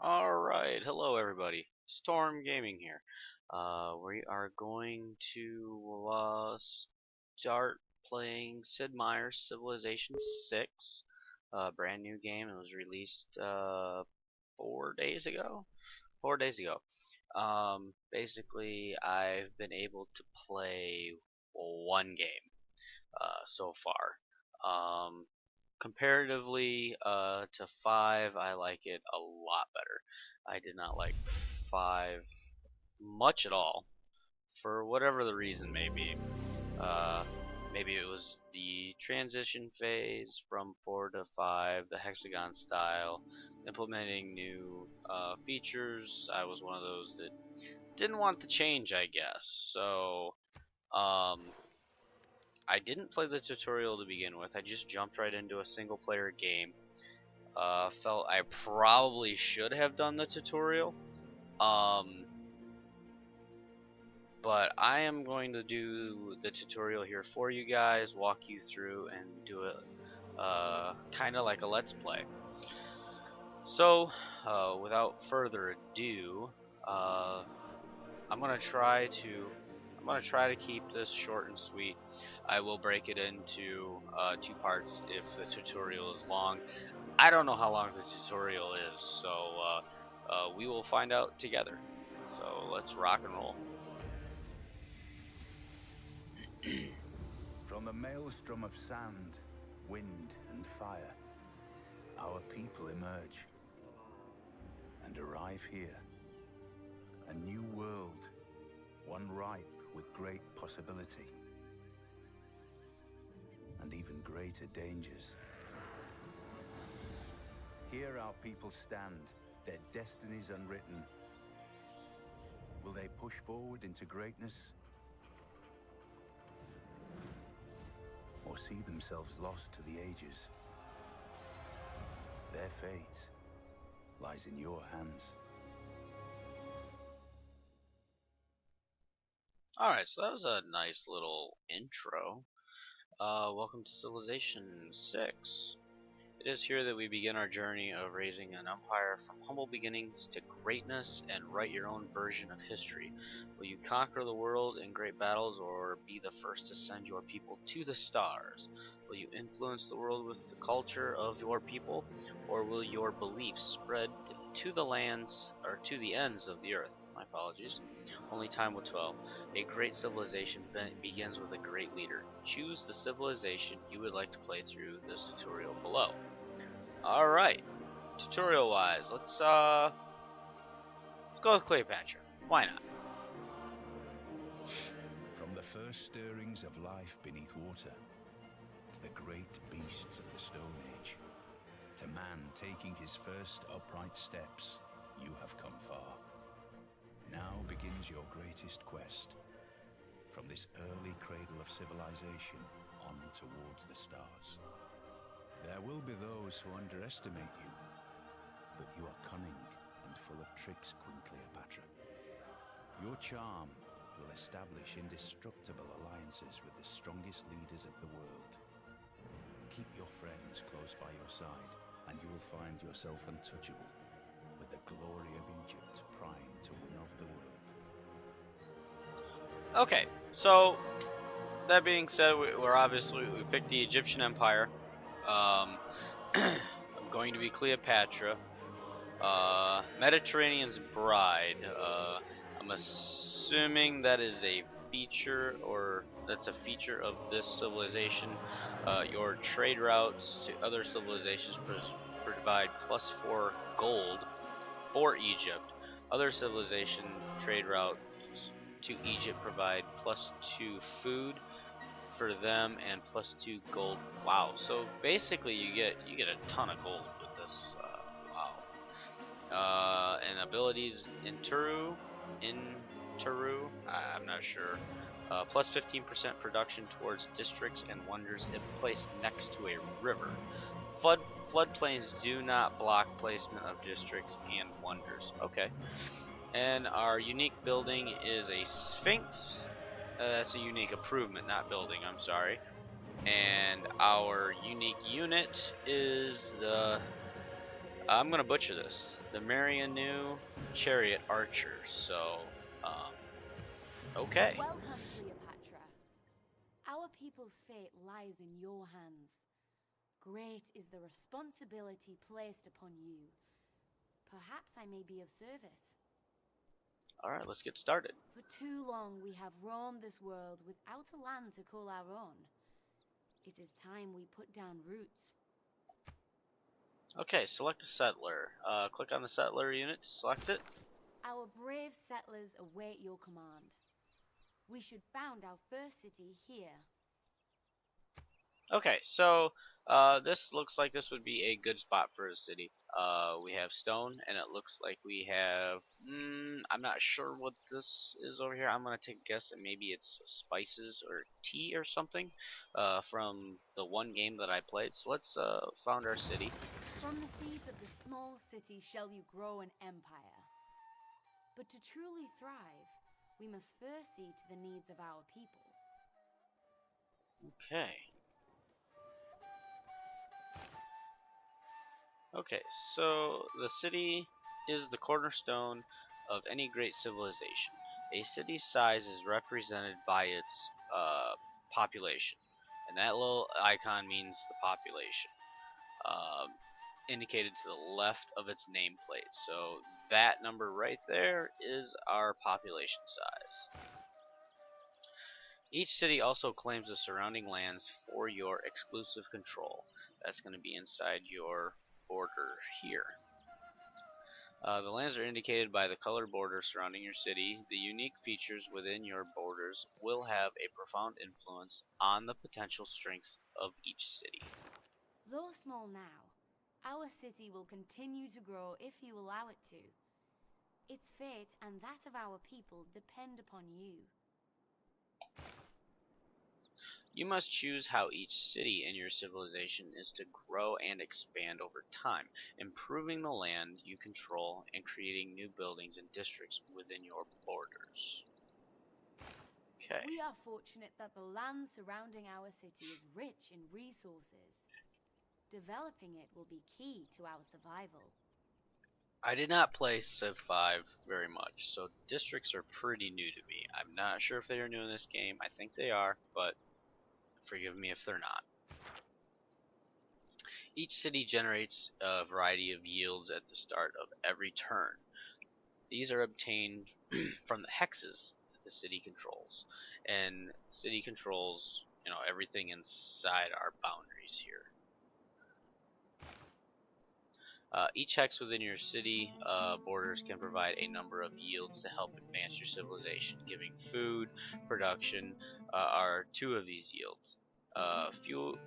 Alright, hello everybody. Storm Gaming here. We are going to start playing Sid Meier's Civilization 6. Brand new game. It was released 4 days ago. 4 days ago. Basically, I've been able to play one game so far. Comparatively to 5, I like it a lot better. I did not like 5 much at all, for whatever the reason may be. Uh, Maybe it was the transition phase from 4 to 5, the hexagon style, implementing new features. I was one of those that didn't want the change, I guess. So, um, I didn't play the tutorial to begin with. I just jumped right into a single player game. Felt I probably should have done the tutorial. Um, but I am going to do the tutorial here for you guys, walk you through, and do it kind of like a let's play. So, without further ado, I'm gonna try to keep this short and sweet. I will break it into 2 parts if the tutorial is long. I don't know how long the tutorial is, so we will find out together. So let's rock and roll. From the maelstrom of sand, wind, and fire, our people emerge and arrive here. A new world, one ripe with great possibility and even greater dangers. Here our people stand, their destinies unwritten. Will they push forward into greatness, or see themselves lost to the ages? Their fate lies in your hands. Alright, so that was a nice little intro. Welcome to Civilization 6. It is here that we begin our journey of raising an empire from humble beginnings to greatness and write your own version of history. Will you conquer the world in great battles, or be the first to send your people to the stars? Will you influence the world with the culture of your people, or will your beliefs spread to the lands, or to the ends of the earth? My apologies. Only time will tell. A great civilization begins with a great leader. Choose the civilization you would like to play through this tutorial below. Alright, tutorial wise, let's go with Cleopatra. Why not? From the first stirrings of life beneath water, to the great beasts of the Stone Age, to man taking his first upright steps, you have come far. Now begins your greatest quest. From this early cradle of civilization on towards the stars. There will be those who underestimate you, but you are cunning and full of tricks, Queen Cleopatra. Your charm will establish indestructible alliances with the strongest leaders of the world. Keep your friends close by your side, and you will find yourself untouchable, with the glory of Egypt primed to win over the world. Okay, so that being said, we picked the Egyptian Empire. I'm going to be Cleopatra. Mediterranean's bride. I'm assuming that is a feature, or that's a feature of this civilization. Your trade routes to other civilizations provide +4 gold for Egypt. Other civilization trade routes to Egypt provide +2 food for them and +2 gold. Wow, so basically you get a ton of gold with this. Wow. And abilities in Turu, I'm not sure. +15% production towards districts and wonders if placed next to a river. Floodplains do not block placement of districts and wonders. Okay. And our unique building is a Sphinx. That's a unique improvement, not building, I'm sorry. And our unique unit is the I'm gonna butcher this. The Marianu Chariot Archer. So, okay. Welcome, Cleopatra. Our people's fate lies in your hands. Great is the responsibility placed upon you. Perhaps I may be of service. Alright, let's get started. For too long we have roamed this world without a land to call our own. It is time we put down roots. Okay, select a settler. Click on the settler unit to select it. Our brave settlers await your command. We should found our first city here. Okay, so this looks like this would be a good spot for a city. We have stone, and it looks like we have. I'm not sure what this is over here. I'm gonna take a guess, and maybe it's spices or tea or something from the one game that I played. So let's found our city. From the seeds of the small city shall you grow an empire. But to truly thrive, we must first see to the needs of our people. Okay. Okay, so the city is the cornerstone of any great civilization. A city's size is represented by its population, and that little icon means the population, indicated to the left of its nameplate. So that number right there is our population size. Each city also claims the surrounding lands for your exclusive control. That's going to be inside your border here. The lands are indicated by the colored border surrounding your city. The unique features within your borders will have a profound influence on the potential strengths of each city. Though small now, our city will continue to grow if you allow it to. Its fate and that of our people depend upon you. You must choose how each city in your civilization is to grow and expand over time, improving the land you control and creating new buildings and districts within your borders. Okay. We are fortunate that the land surrounding our city is rich in resources. Developing it will be key to our survival. I did not play Civ 5 very much, so districts are pretty new to me. I'm not sure if they are new in this game. I think they are, but forgive me if they're not. Each city generates a variety of yields at the start of every turn. These are obtained from the hexes that the city controls, and city controls, everything inside our boundaries here. Each hex within your city borders can provide a number of yields to help advance your civilization. Giving food production are two of these yields.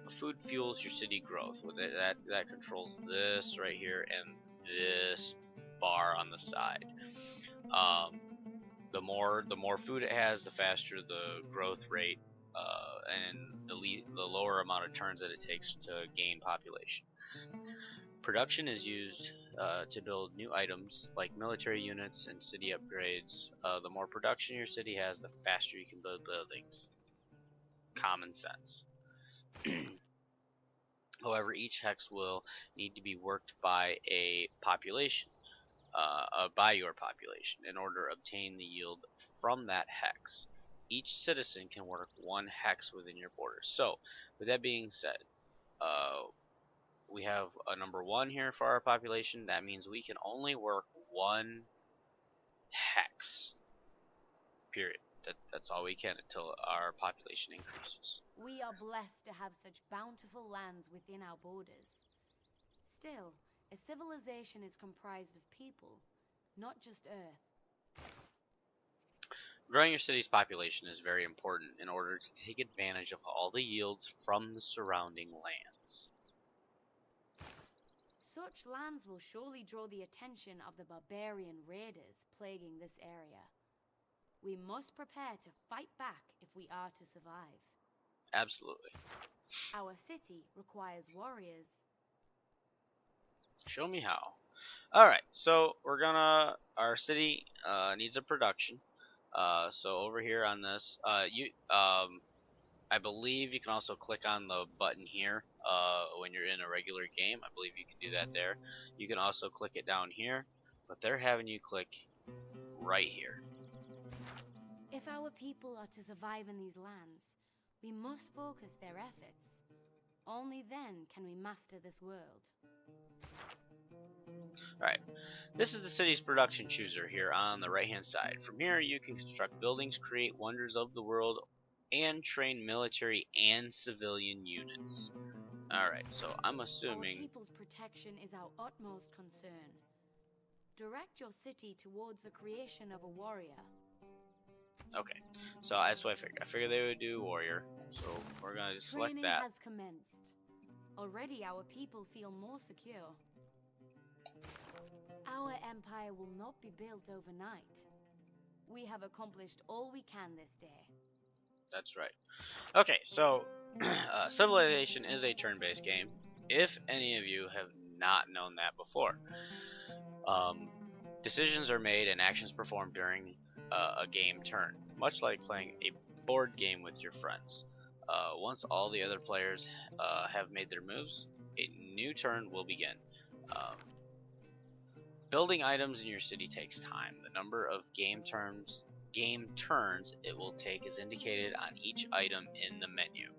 Food fuels your city growth. With it, that controls this right here and this bar on the side. The more food it has, the faster the growth rate, and the lower amount of turns that it takes to gain population. Production is used to build new items like military units and city upgrades. The more production your city has, the faster you can build buildings. Common sense. However, each hex will need to be worked by a population, by your population, in order to obtain the yield from that hex. Each citizen can work one hex within your borders. So, with that being said, we have a number 1 here for our population. That means we can only work one hex. Period. That's all we can until our population increases. We are blessed to have such bountiful lands within our borders. Still, a civilization is comprised of people, not just earth. Growing your city's population is very important in order to take advantage of all the yields from the surrounding lands. Such lands will surely draw the attention of the barbarian raiders plaguing this area. We must prepare to fight back if we are to survive. Absolutely. Our city requires warriors. Show me how. Alright, so our city needs a production. So over here on this, I believe you can also click on the button here when you're in a regular game. I believe you can do that there. You can also click it down here, but they're having you click right here. If our people are to survive in these lands, we must focus their efforts. Only then can we master this world. Alright, this is the city's production chooser here on the right hand side. From here you can construct buildings, create wonders of the world, and train military and civilian units. Alright, so I'm assuming... Our people's protection is our utmost concern. Direct your city towards the creation of a warrior. Okay, so that's what I figured. I figured they would do warrior, so we're going to select Training that. has commenced. Already our people feel more secure. Our empire will not be built overnight. We have accomplished all we can this day. That's right. Okay, so Civilization is a turn-based game, if any of you have not known that before. Decisions are made and actions performed during a game turn, much like playing a board game with your friends. Once all the other players have made their moves, a new turn will begin. Building items in your city takes time. The number of game turns it will take is indicated on each item in the menu.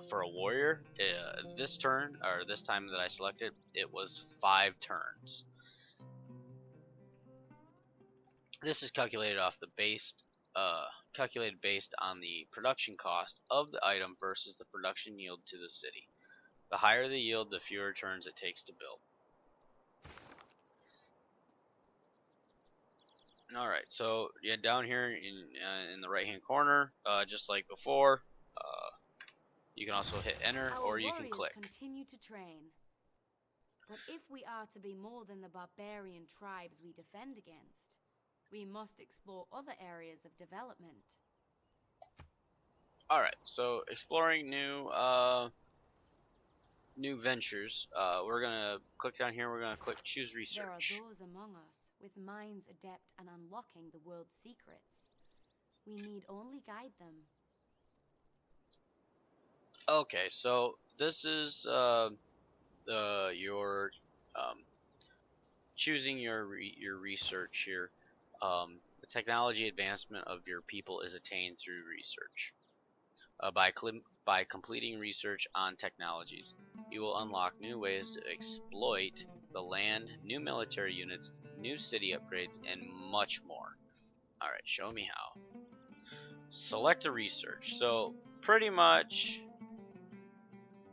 For a warrior, this turn, or this time that I selected, it was 5 turns. This is calculated off the calculated based on the production cost of the item versus the production yield to the city. The higher the yield, the fewer turns it takes to build. Alright, so yeah, down here in the right hand corner, just like before, you can also hit enter or you can click. Continue to train. But if we are to be more than the barbarian tribes we defend against, we must explore other areas of development. Alright, so exploring new ventures. We're gonna click down here, we're gonna click choose research. There are those among us with minds adept at unlocking the world's secrets. We need only guide them. Okay, so this is your choosing your research here. The technology advancement of your people is attained through research. By completing research on technologies, you will unlock new ways to exploit the land, new military units, new city upgrades, and much more. Alright, show me how. Select a research. So pretty much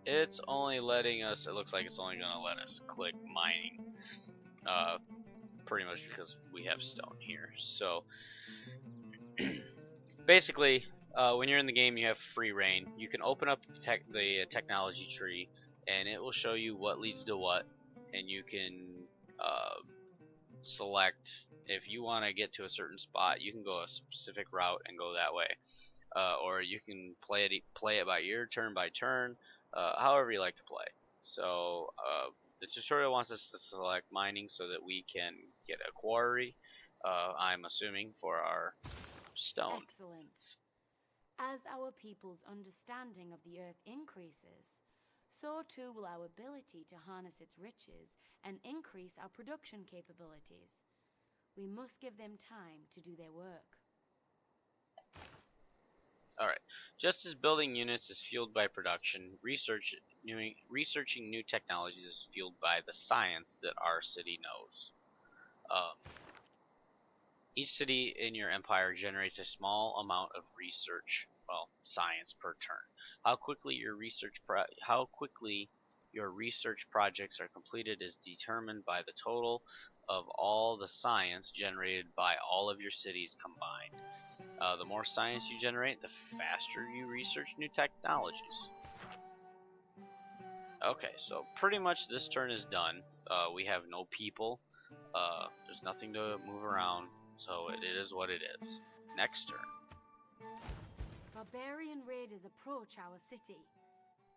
it's only letting us, it looks like it's only going to let us click mining. Pretty much because we have stone here. So basically, when you're in the game, you have free reign. You can open up the technology tree, and it will show you what leads to what, and you can select if you want to get to a certain spot. You can go a specific route and go that way, or you can play it by ear, turn by turn, however you like to play. So the tutorial wants us to select mining so that we can get a quarry. I'm assuming for our stone. Excellent. As our people's understanding of the earth increases, so too will our ability to harness its riches and increase our production capabilities. We must give them time to do their work. Alright, just as building units is fueled by production, researching new technologies is fueled by the science that our city knows. Each city in your empire generates a small amount of research, well, science per turn. How quickly your research projects are completed is determined by the total of all the science generated by all of your cities combined. The more science you generate, the faster you research new technologies. Okay, so pretty much this turn is done. We have no people. There's nothing to move around, so it is what it is. Next turn. Barbarian raiders approach our city.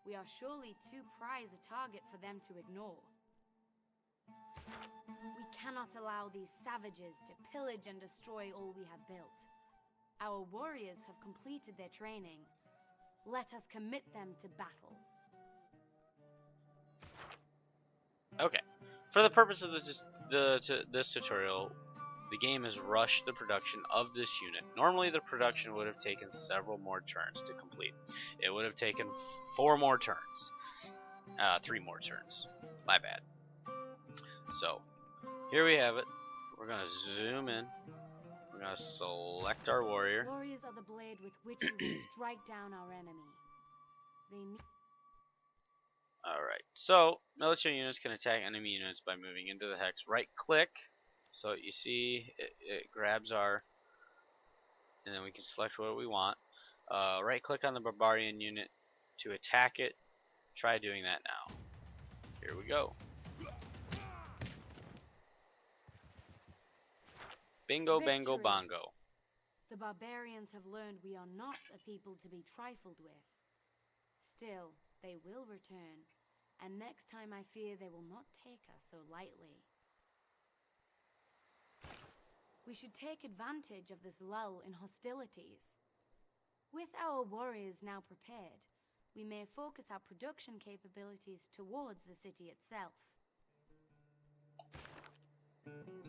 We are surely too prized a target for them to ignore. We cannot allow these savages to pillage and destroy all we have built. Our warriors have completed their training. Let us commit them to battle. Okay. For the purpose of this tutorial, the game has rushed the production of this unit. Normally the production would have taken several more turns to complete. It would have taken 4 more turns. 3 more turns. My bad. So, here we have it. We're going to zoom in. We're going to select our warrior. Warriors are the blade with which we will strike down our enemy. They need... Alright, so military units can attack enemy units by moving into the hex. Right click, so you see it grabs our, and then we can select what we want. Right click on the barbarian unit to attack it. Try doing that now. Here we go. Bingo, bango, Victory. bongo. The barbarians have learned we are not a people to be trifled with. Still, they will return, and next time I fear they will not take us so lightly. We should take advantage of this lull in hostilities. With our warriors now prepared, we may focus our production capabilities towards the city itself.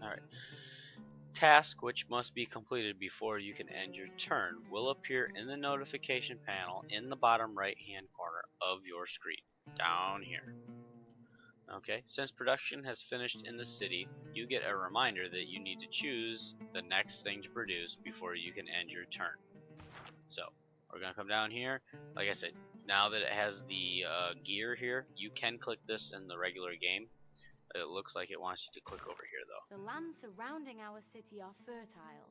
Alright. Task which must be completed before you can end your turn will appear in the notification panel in the bottom right hand corner of your screen, down here. Okay, since production has finished in the city, you get a reminder that you need to choose the next thing to produce before you can end your turn. So, we're going to come down here. Like I said, now that it has the gear here, you can click this in the regular game. It looks like it wants you to click over here though. The lands surrounding our city are fertile,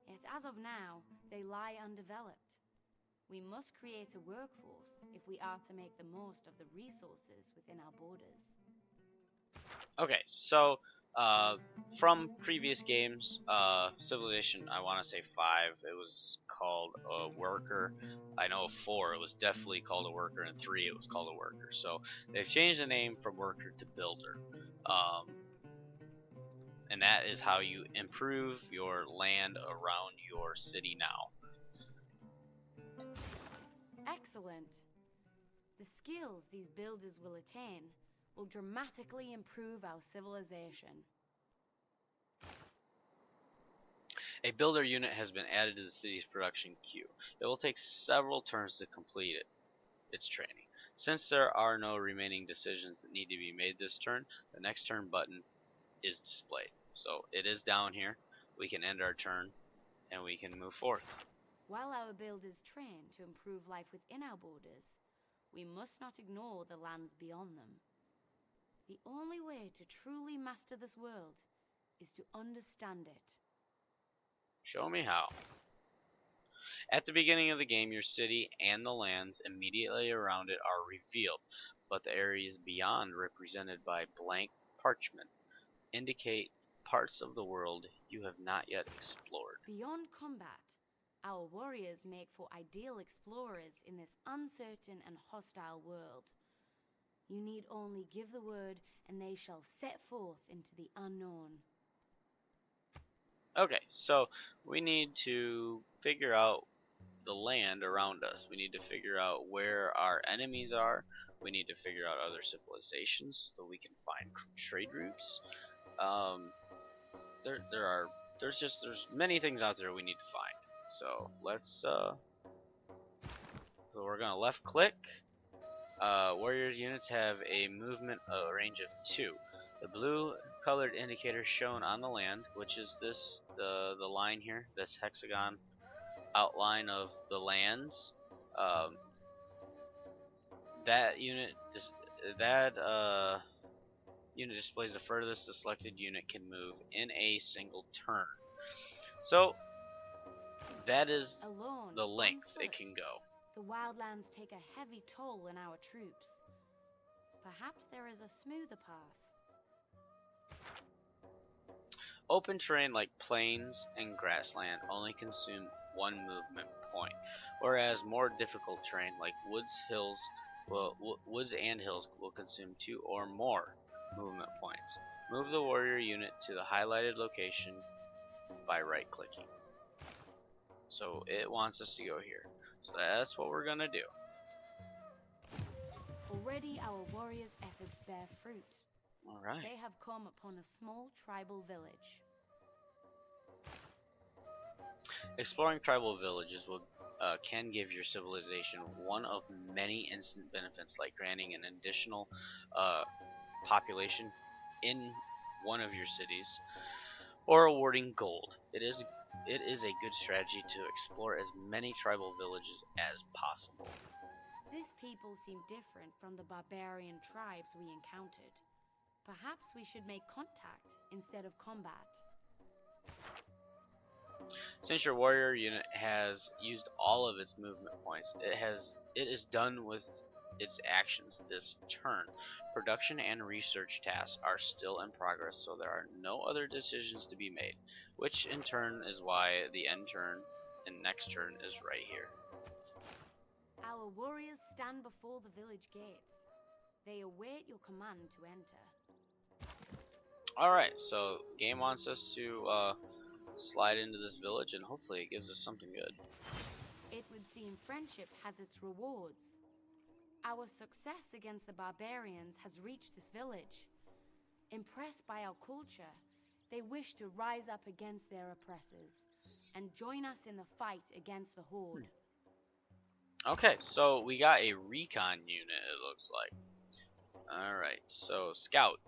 yet as of now, they lie undeveloped. We must create a workforce if we are to make the most of the resources within our borders. Okay, so from previous games, Civilization, I want to say 5, it was called a worker. I know 4, it was definitely called a worker, and 3, it was called a worker. So they've changed the name from worker to builder. And that is how you improve your land around your city now. Excellent. The skills these builders will attain will dramatically improve our civilization. A builder unit has been added to the city's production queue. It will take several turns to complete its training. Since there are no remaining decisions that need to be made this turn, the next turn button is displayed. So it is down here. We can end our turn and we can move forth. While our builders train to improve life within our borders, we must not ignore the lands beyond them. The only way to truly master this world is to understand it. Show me how. At the beginning of the game, your city and the lands immediately around it are revealed, but the areas beyond, represented by blank parchment, indicate parts of the world you have not yet explored. Beyond combat, our warriors make for ideal explorers in this uncertain and hostile world. You need only give the word, and they shall set forth into the unknown. Okay, so we need to figure out the land around us. We need to figure out where our enemies are. We need to figure out other civilizations so we can find trade routes. There's many things out there we need to find. So let's so we're gonna left click. Warriors units have a movement range of 2. The blue colored indicator shown on the land, which is the line here, this hexagon outline of the lands. That unit displays the furthest the selected unit can move in a single turn. So that is Alone, the length on it foot, can go. the wildlands take a heavy toll on our troops. Perhaps there is a smoother path. Open terrain like plains and grassland only consume 1 movement point, whereas more difficult terrain like woods and hills will consume 2 or more movement points. Move the warrior unit to the highlighted location by right clicking. So it wants us to go here. So that's what we're gonna do. Already our warriors' efforts bear fruit. Alright. They have come upon a small tribal village. Exploring tribal villages can give your civilization one of many instant benefits, like granting an additional population in one of your cities, or awarding gold. It is a good strategy to explore as many tribal villages as possible. This people seem different from the barbarian tribes we encountered. Perhaps we should make contact instead of combat. Since your warrior unit has used all of its movement points, it is done with its actions this turn. Production and research tasks are still in progress, so there are no other decisions to be made, which in turn is why the end turn and next turn is right here. Our warriors stand before the village gates. They await your command to enter. Alright, so game wants us to slide into this village, and hopefully it gives us something good. It would seem friendship has its rewards. Our success against the barbarians has reached this village. Impressed by our culture, they wish to rise up against their oppressors and join us in the fight against the Horde. Okay, so we got a recon unit, it looks like. Alright, so Scout.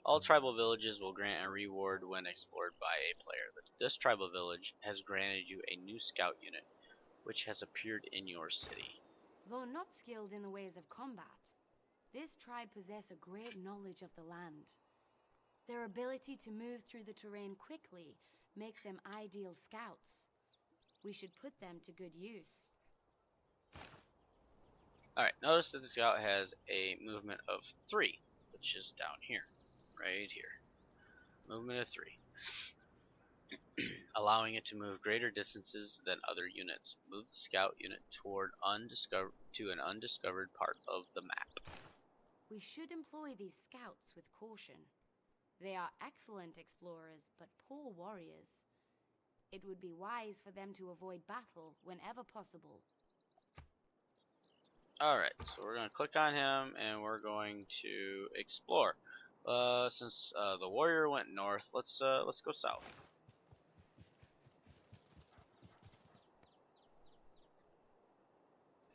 All tribal villages will grant a reward when explored by a player. This tribal village has granted you a new Scout unit, which has appeared in your city. Though not skilled in the ways of combat, this tribe possess a great knowledge of the land. Their ability to move through the terrain quickly makes them ideal scouts. We should put them to good use. Alright, notice that the Scout has a movement of 3, which is down here, right here. Movement of 3. Allowing it to move greater distances than other units. Move the Scout unit toward an undiscovered part of the map. We should employ these scouts with caution. They are excellent explorers, but poor warriors. It would be wise for them to avoid battle whenever possible. Alright, so we're going to click on him and we're going to explore. Since the warrior went north, let's go south.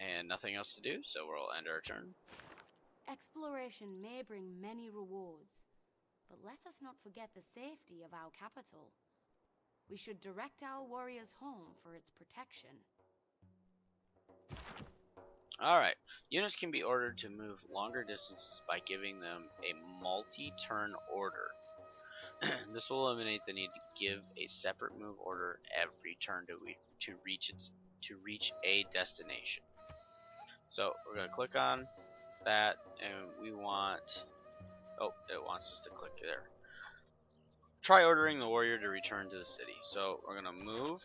And nothing else to do, so we'll end our turn. Exploration may bring many rewards, but let us not forget the safety of our capital. We should direct our warriors home for its protection. Alright, units can be ordered to move longer distances by giving them a multi-turn order. This will eliminate the need to give a separate move order every turn to reach a destination. So we're going to click on that, and we want, oh, it wants us to click there. Try ordering the warrior to return to the city. So we're going to move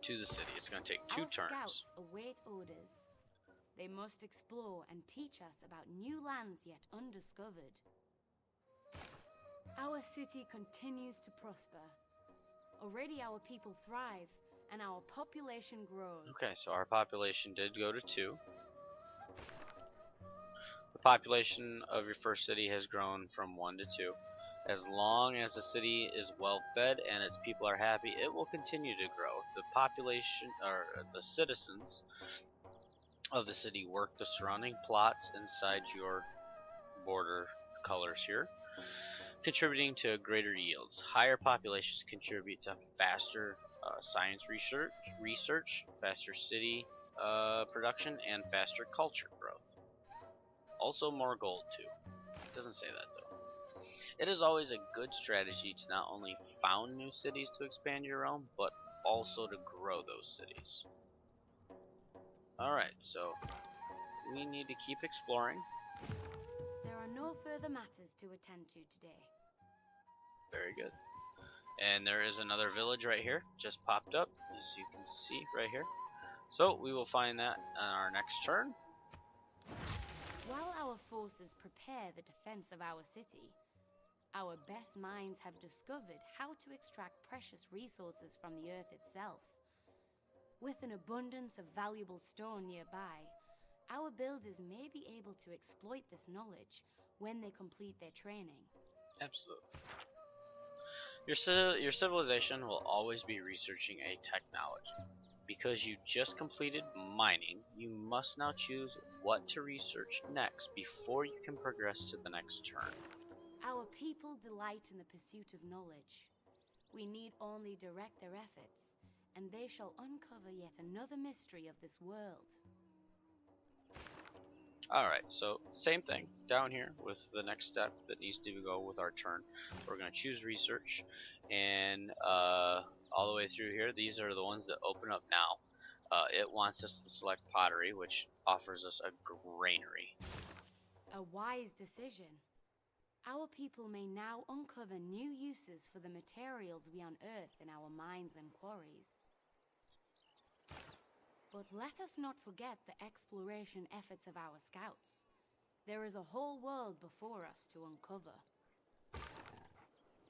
to the city. It's going to take 2 Our turns. Scouts await orders. They must explore and teach us about new lands yet undiscovered. Our city continues to prosper. Already our people thrive and our population grows. Okay, so our population did go to 2. The population of your first city has grown from 1 to 2. As long as the city is well fed and its people are happy, it will continue to grow. The population, or the citizens of the city, work the surrounding plots inside your border colors here, contributing to greater yields. Higher populations contribute to faster science research, faster city production, and faster culture growth. Also more gold too. It doesn't say that though. It is always a good strategy to not only found new cities to expand your realm, but also to grow those cities. Alright, so we need to keep exploring. There are no further matters to attend to today. Very good. And there is another village right here, just popped up, as you can see right here. So we will find that on our next turn. While our forces prepare the defense of our city, our best minds have discovered how to extract precious resources from the earth itself. With an abundance of valuable stone nearby, our builders may be able to exploit this knowledge when they complete their training. Absolutely. Your civilization will always be researching a technology. Because you just completed mining, you must now choose what to research next before you can progress to the next turn. Our people delight in the pursuit of knowledge. We need only direct their efforts, and they shall uncover yet another mystery of this world. Alright, so same thing down here with the next step that needs to go with our turn. We're going to choose research, and all the way through here, these are the ones that open up now. It wants us to select pottery, which offers us a granary. A wise decision. Our people may now uncover new uses for the materials we unearth in our mines and quarries. But let us not forget the exploration efforts of our scouts. There is a whole world before us to uncover.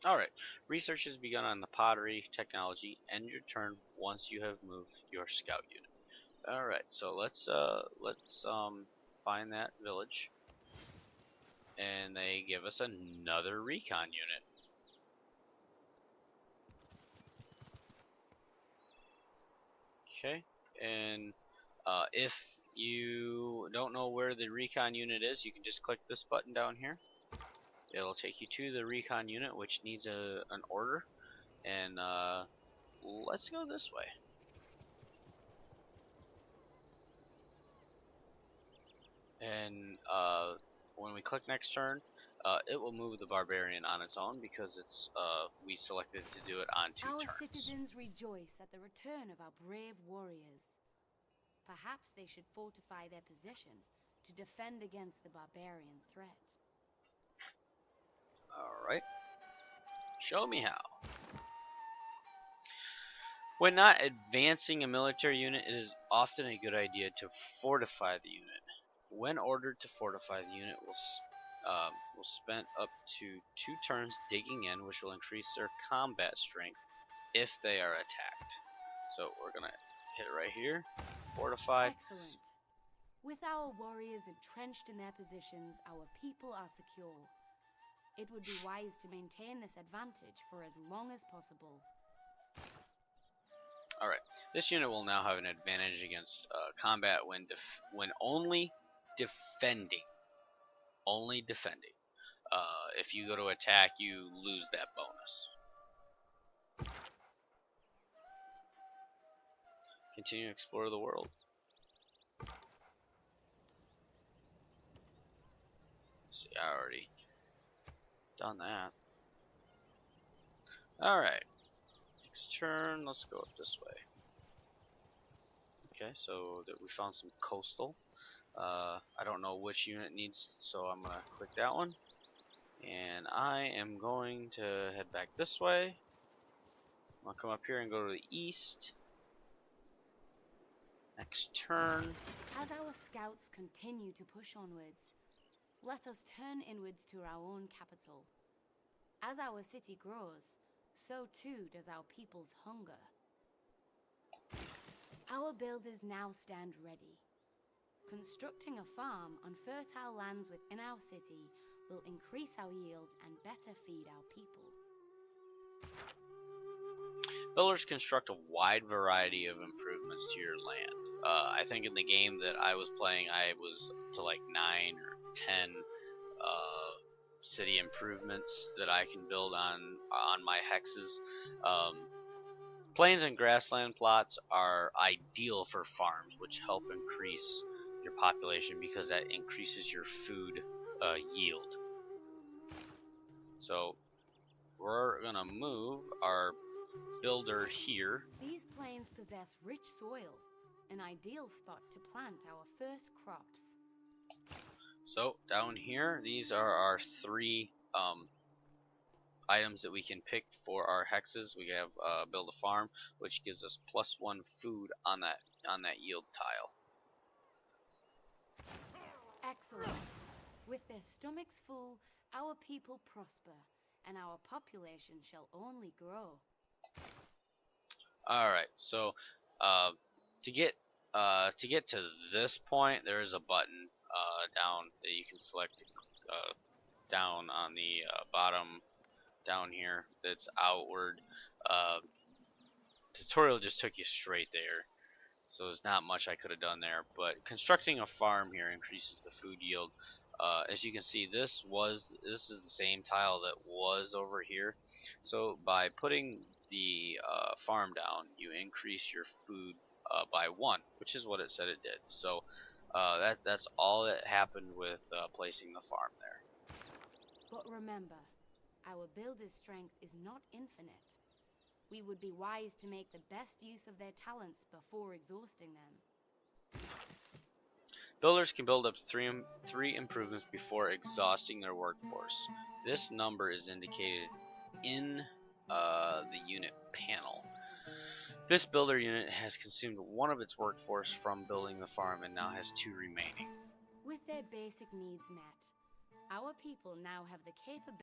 Alright, research has begun on the pottery technology. End your turn once you have moved your scout unit. Alright, so let's find that village. And they give us another recon unit. Okay, and if you don't know where the recon unit is, you can just click this button down here. It'll take you to the recon unit, which needs an order. And let's go this way. And when we click next turn, it will move the barbarian on its own because it's we selected to do it on 2 Our turns. citizens rejoice at the return of our brave warriors. Perhaps they should fortify their position to defend against the barbarian threat. Alright, show me how. When not advancing a military unit, it is often a good idea to fortify the unit. When ordered to fortify, the unit will spend up to 2 turns digging in, which will increase their combat strength if they are attacked. So we're gonna hit it right here, fortify. Excellent. With our warriors entrenched in their positions, our people are secure. It would be wise to maintain this advantage for as long as possible. Alright, this unit will now have an advantage against combat when only defending. Only defending. If you go to attack, you lose that bonus. Continue to explore the world. See, I already done that. Alright. Next turn, let's go up this way. Okay, so that we found some coastal. I don't know which unit needs, so I'm gonna click that one. And I am going to head back this way. I'll come up here and go to the east. Next turn. As our scouts continue to push onwards, let us turn inwards to our own capital. As our city grows, so too does our people's hunger. Our builders now stand ready. Constructing a farm on fertile lands within our city will increase our yield and better feed our people. Builders construct a wide variety of improvements to your land. I think in the game that I was playing, I was to like 9 or 10 city improvements that I can build on my hexes. Plains and grassland plots are ideal for farms, which help increase your population because that increases your food yield. So we're gonna move our builder here. These plains possess rich soil, an ideal spot to plant our first crops. So down here, these are our 3 items that we can pick for our hexes. We have build a farm, which gives us +1 food on that yield tile. Excellent. With their stomachs full, our people prosper, and our population shall only grow. Alright, so to get to this point, there is a button down that you can select down on the bottom down here that's outward. Uh, Tutorial just took you straight there. So there's not much I could have done there, but constructing a farm here increases the food yield. As you can see, this is the same tile that was over here. So by putting the farm down, you increase your food by 1, which is what it said it did. So that's all that happened with placing the farm there. But remember, our builder's strength is not infinite. We would be wise to make the best use of their talents before exhausting them. Builders can build up to three improvements before exhausting their workforce. This number is indicated in the unit panel. This builder unit has consumed 1 of its workforce from building the farm and now has 2 remaining. With their basic needs met, our people now have the capability